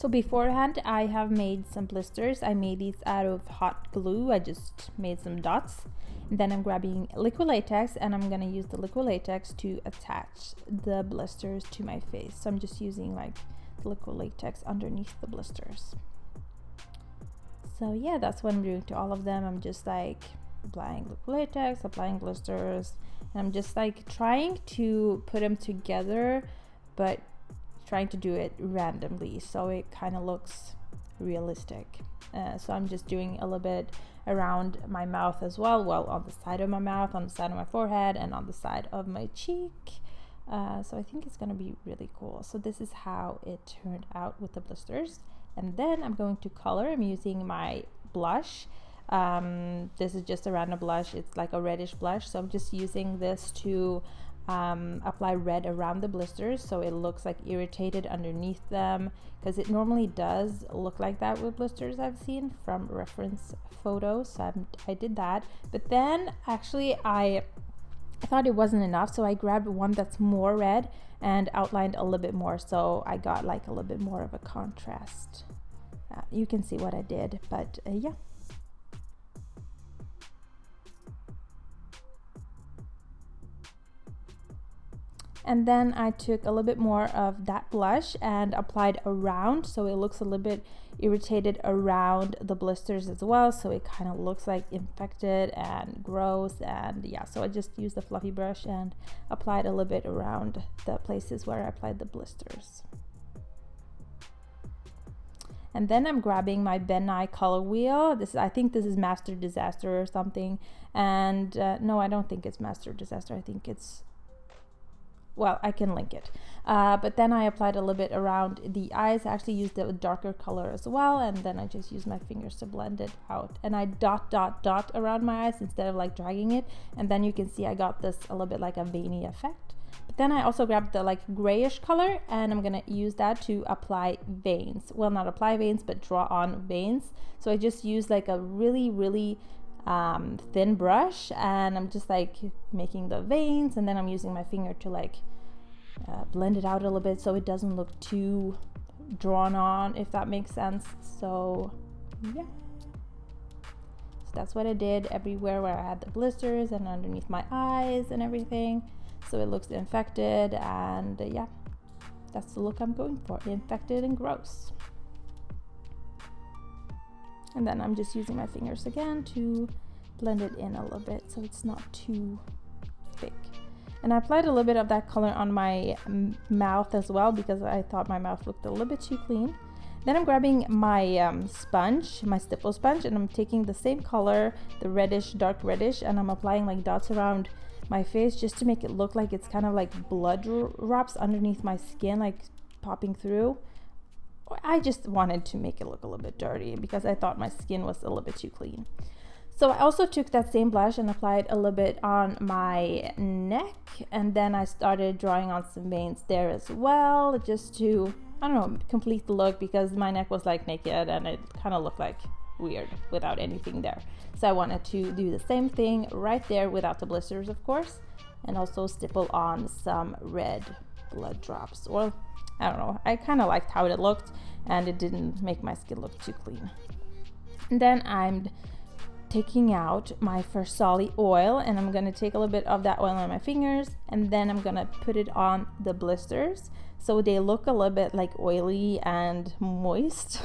So beforehand, I have made some blisters. I made these out of hot glue. I just made some dots. And then I'm grabbing liquid latex, and I'm gonna use the liquid latex to attach the blisters to my face. So I'm just using like liquid latex underneath the blisters. So yeah, that's what I'm doing to all of them. I'm just like applying liquid latex, applying blisters, and I'm just like trying to put them together, but trying to do it randomly so it kind of looks realistic. So I'm just doing a little bit around my mouth as well, on the side of my mouth, on the side of my forehead, and on the side of my cheek. So I think it's gonna be really cool. So this is how it turned out with the blisters. And then I'm going to color. I'm using my blush. This is just a random blush. It's like a reddish blush. So I'm just using this to apply red around the blisters so it looks like irritated underneath them, because it normally does look like that with blisters I've seen from reference photos. So I did that, but then actually I thought it wasn't enough, so I grabbed one that's more red and outlined a little bit more, so I got like a little bit more of a contrast. You can see what I did, but yeah. And then I took a little bit more of that blush and applied around, so it looks a little bit irritated around the blisters as well, so it kind of looks like infected and gross. And yeah, so I just used the fluffy brush and applied a little bit around the places where I applied the blisters. And then I'm grabbing my Ben Nye color wheel. I think this is Master Disaster or something. And no, I don't think it's Master Disaster. I think it's, well, I can link it. But then I applied a little bit around the eyes. I actually used a darker color as well, and then I just used my fingers to blend it out. And I dot around my eyes instead of like dragging it. And then you can see I got this a little bit like a veiny effect. But then I also grabbed the like grayish color, and I'm gonna use that to apply veins. Well, not apply veins, but draw on veins. So I just used like a really thin brush, and I'm just like making the veins, and then I'm using my finger to like blend it out a little bit so it doesn't look too drawn on, if that makes sense. So yeah, so that's what I did everywhere where I had the blisters and underneath my eyes and everything, so it looks infected. And yeah, that's the look I'm going for, infected and gross. And then I'm just using my fingers again to blend it in a little bit so it's not too thick. And I applied a little bit of that color on my mouth as well, because I thought my mouth looked a little bit too clean. Then I'm grabbing my sponge, my stipple sponge, and I'm taking the same color, the reddish, dark reddish, and I'm applying like dots around my face just to make it look like it's kind of like blood drops underneath my skin, like popping through. I just wanted to make it look a little bit dirty because I thought my skin was a little bit too clean. So I also took that same blush and applied a little bit on my neck, and then I started drawing on some veins there as well, just to, I don't know, complete the look, because my neck was like naked and it kind of looked like weird without anything there. So I wanted to do the same thing right there without the blisters, of course, and also stipple on some red blood drops. Well, I don't know, I kind of liked how it looked, and it didn't make my skin look too clean. And then I'm taking out my Versali oil, and I'm going to take a little bit of that oil on my fingers, and then I'm going to put it on the blisters so they look a little bit like oily and moist.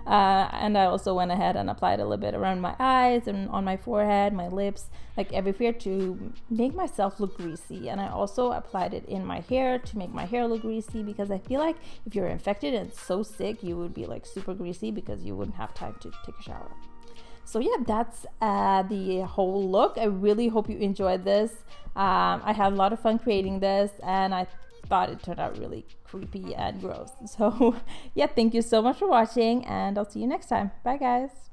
And I also went ahead and applied a little bit around my eyes and on my forehead, my lips, like everywhere, to make myself look greasy. And I also applied it in my hair to make my hair look greasy, because I feel like if you're infected and so sick, you would be like super greasy because you wouldn't have time to take a shower. So yeah, that's the whole look. I really hope you enjoyed this. I had a lot of fun creating this, and I thought it turned out really creepy and gross. So yeah, thank you so much for watching, and I'll see you next time. Bye guys.